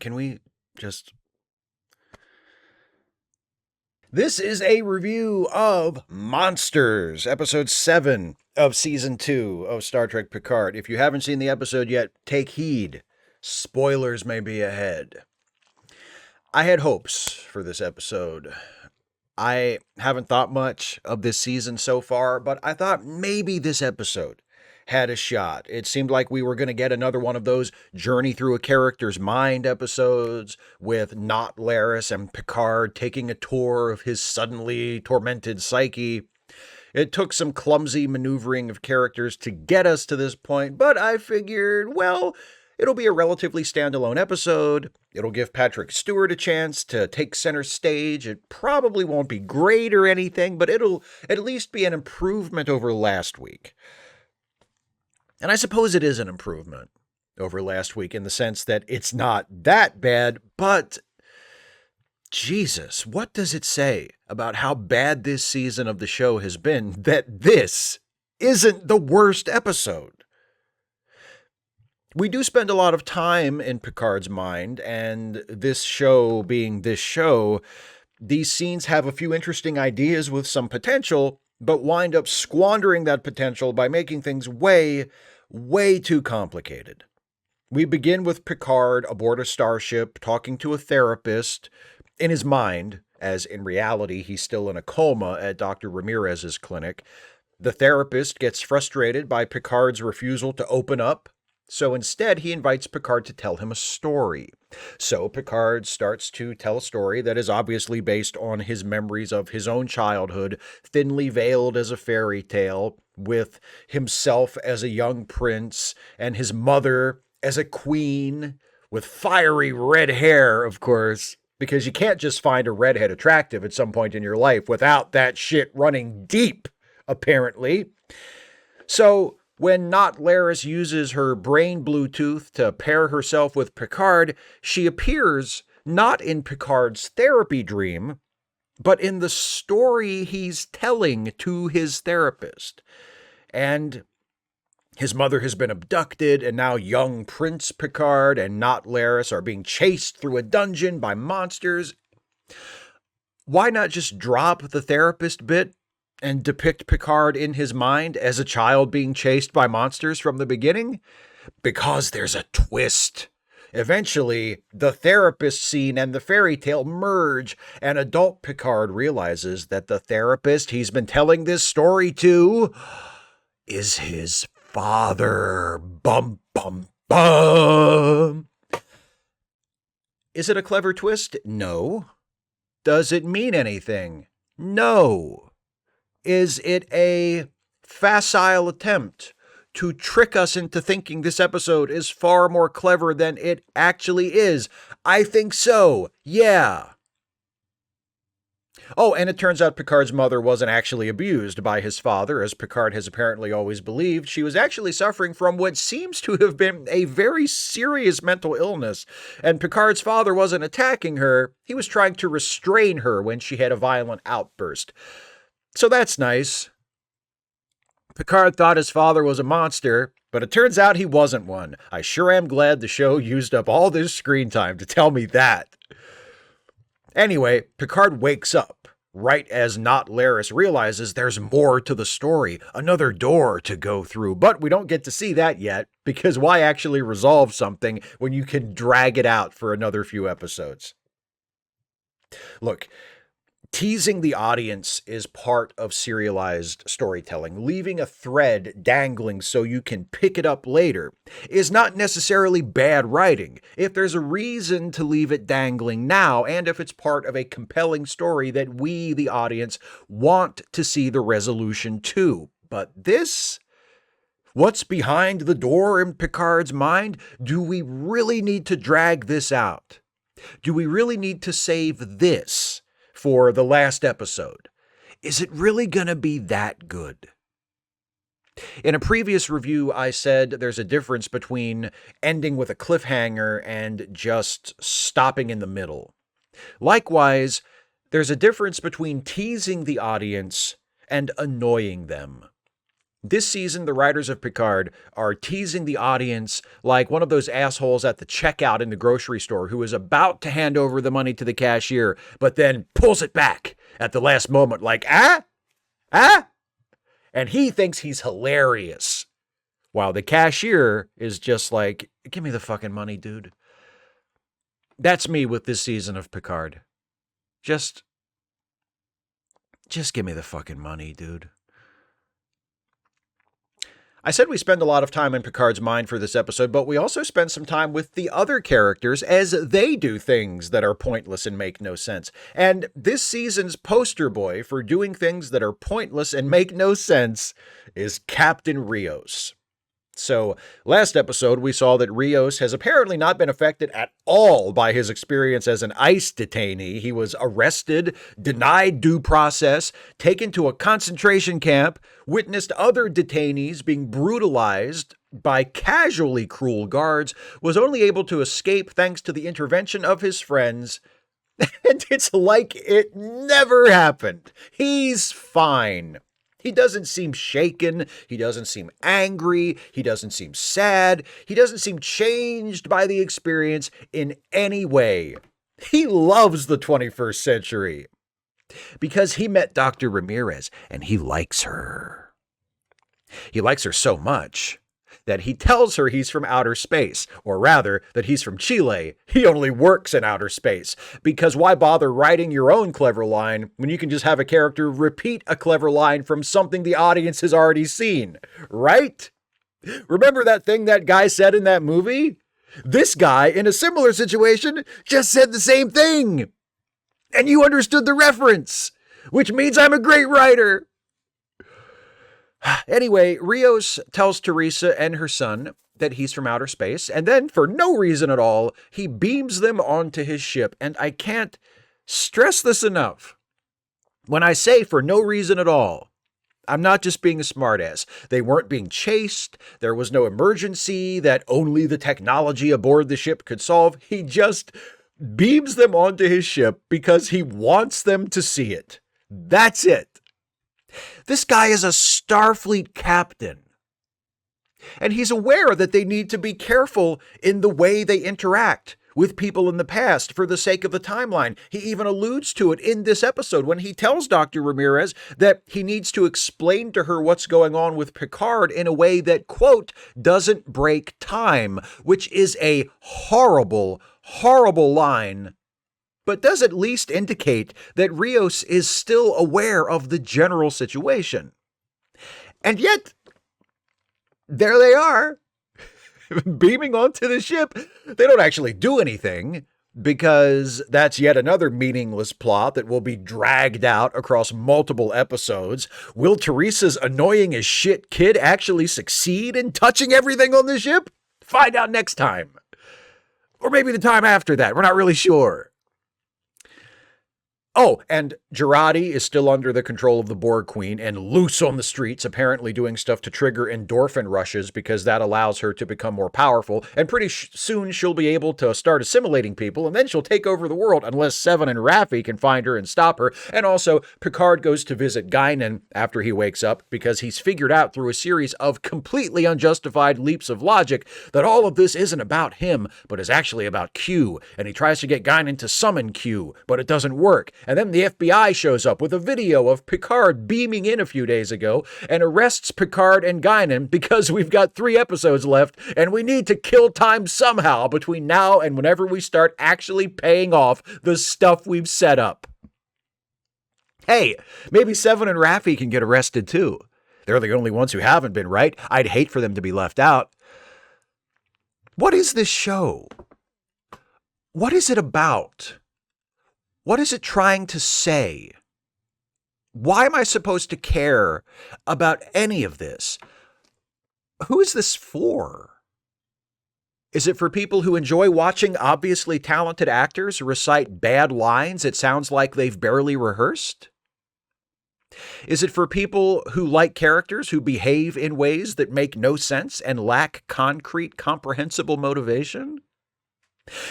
Can we just... This is a review of Monsters, episode 7 of season 2 of Star Trek Picard. If you haven't seen the episode yet, take heed. Spoilers may be ahead. I had hopes for this episode. I haven't thought much of this season so far, but I thought maybe this episode had a shot. It seemed like we were going to get another one of those journey through a character's mind episodes with Not Laris and Picard taking a tour of his suddenly tormented psyche. It took some clumsy maneuvering of characters to get us to this point, but I figured, well, it'll be a relatively standalone episode. It'll give Patrick Stewart a chance to take center stage. It probably won't be great or anything, but it'll at least be an improvement over last week. And I suppose it is an improvement over last week in the sense that it's not that bad, but Jesus, what does it say about how bad this season of the show has been that this isn't the worst episode? We do spend a lot of time in Picard's mind, and this show being this show, these scenes have a few interesting ideas with some potential, but wind up squandering that potential by making things way too complicated. We begin with Picard aboard a starship talking to a therapist in his mind, as in reality he's still in a coma at Dr. Ramirez's clinic. The therapist gets frustrated by Picard's refusal to open up, so instead he invites Picard to tell him a story. So Picard starts to tell a story that is obviously based on his memories of his own childhood, thinly veiled as a fairy tale, with himself as a young prince and his mother as a queen with fiery red hair, of course, because you can't just find a redhead attractive at some point in your life without that shit running deep, apparently. So when Not Laris uses her brain Bluetooth to pair herself with Picard, she appears not in Picard's therapy dream, but in the story he's telling to his therapist. And his mother has been abducted, and now young Prince Picard and Not Laris are being chased through a dungeon by monsters. Why not just drop the therapist bit and depict Picard in his mind as a child being chased by monsters from the beginning? Because there's a twist. Eventually, the therapist scene and the fairy tale merge, and adult Picard realizes that the therapist he's been telling this story to is his father. Bum, bum, bum. Is it a clever twist? No. Does it mean anything? No. Is it a facile attempt to trick us into thinking this episode is far more clever than it actually is? I think so. Yeah. Oh, and it turns out Picard's mother wasn't actually abused by his father, as Picard has apparently always believed. She was actually suffering from what seems to have been a very serious mental illness, and Picard's father wasn't attacking her. He was trying to restrain her when she had a violent outburst. So that's nice. Picard thought his father was a monster, but it turns out he wasn't one. I sure am glad the show used up all this screen time to tell me that. Anyway, Picard wakes up right as Not Laris realizes there's more to the story, another door to go through. But we don't get to see that yet, because why actually resolve something when you can drag it out for another few episodes? Look, teasing the audience is part of serialized storytelling. Leaving a thread dangling so you can pick it up later is not necessarily bad writing. If there's a reason to leave it dangling now, and if it's part of a compelling story that we, the audience, want to see the resolution to. But this... what's behind the door in Picard's mind? Do we really need to drag this out? Do we really need to save this for the last episode? Is it really going to be that good? In a previous review, I said there's a difference between ending with a cliffhanger and just stopping in the middle. Likewise, there's a difference between teasing the audience and annoying them. This season, the writers of Picard are teasing the audience like one of those assholes at the checkout in the grocery store who is about to hand over the money to the cashier, but then pulls it back at the last moment like, ah? And he thinks he's hilarious. While the cashier is just like, give me the fucking money, dude. That's me with this season of Picard. Just give me the fucking money, dude. I said we spend a lot of time in Picard's mind for this episode, but we also spend some time with the other characters as they do things that are pointless and make no sense. And this season's poster boy for doing things that are pointless and make no sense is Captain Rios. So, last episode, we saw that Rios has apparently not been affected at all by his experience as an ICE detainee. He was arrested, denied due process, taken to a concentration camp, witnessed other detainees being brutalized by casually cruel guards, was only able to escape thanks to the intervention of his friends, and it's like it never happened. He's fine. He doesn't seem shaken. He doesn't seem angry. He doesn't seem sad. He doesn't seem changed by the experience in any way. He loves the 21st century because he met Dr. Ramirez and he likes her. He likes her so much that he tells her he's from outer space, or rather, that he's from Chile. He only works in outer space, because why bother writing your own clever line when you can just have a character repeat a clever line from something the audience has already seen, right? Remember that thing that guy said in that movie? This guy, in a similar situation, just said the same thing. And you understood the reference, which means I'm a great writer. Anyway, Rios tells Teresa and her son that he's from outer space, and then, for no reason at all, he beams them onto his ship, and I can't stress this enough. When I say for no reason at all, I'm not just being a smartass. They weren't being chased, there was no emergency that only the technology aboard the ship could solve. He just beams them onto his ship because he wants them to see it. That's it. This guy is a Starfleet captain, and he's aware that they need to be careful in the way they interact with people in the past for the sake of the timeline. He even alludes to it in this episode when he tells Dr. Ramirez that he needs to explain to her what's going on with Picard in a way that, quote, doesn't break time, which is a horrible, horrible line, but does at least indicate that Rios is still aware of the general situation. And yet, there they are, beaming onto the ship. They don't actually do anything, because that's yet another meaningless plot that will be dragged out across multiple episodes. Will Teresa's annoying as shit kid actually succeed in touching everything on the ship? Find out next time. Or maybe the time after that. We're not really sure. Oh, and Jurati is still under the control of the Borg Queen and loose on the streets, apparently doing stuff to trigger endorphin rushes because that allows her to become more powerful. And pretty soon she'll be able to start assimilating people, and then she'll take over the world unless Seven and Raffi can find her and stop her. And also, Picard goes to visit Gainan after he wakes up because he's figured out through a series of completely unjustified leaps of logic that all of this isn't about him, but is actually about Q. And he tries to get Gainan to summon Q, but it doesn't work. And then the FBI shows up with a video of Picard beaming in a few days ago and arrests Picard and Gainan because we've got 3 episodes left and we need to kill time somehow between now and whenever we start actually paying off the stuff we've set up. Hey, maybe Seven and Raffi can get arrested too. They're the only ones who haven't been, right? I'd hate for them to be left out. What is this show? What is it about? What is it trying to say? Why am I supposed to care about any of this? Who is this for? Is it for people who enjoy watching obviously talented actors recite bad lines it sounds like they've barely rehearsed? Is it for people who like characters who behave in ways that make no sense and lack concrete, comprehensible motivation?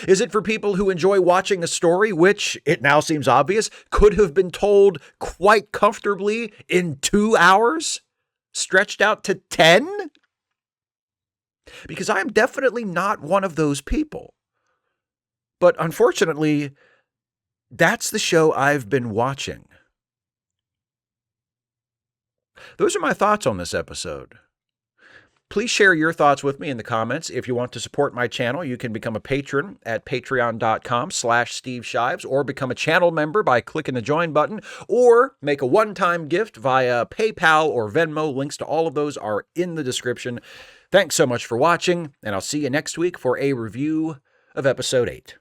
Is it for people who enjoy watching a story which, it now seems obvious, could have been told quite comfortably in 2 hours? stretched out to 10? Because I'm definitely not one of those people. But unfortunately, that's the show I've been watching. Those are my thoughts on this episode. Please share your thoughts with me in the comments. If you want to support my channel, you can become a patron at patreon.com/Steve Shives, or become a channel member by clicking the join button, or make a one-time gift via PayPal or Venmo. Links to all of those are in the description. Thanks so much for watching, and I'll see you next week for a review of episode 8.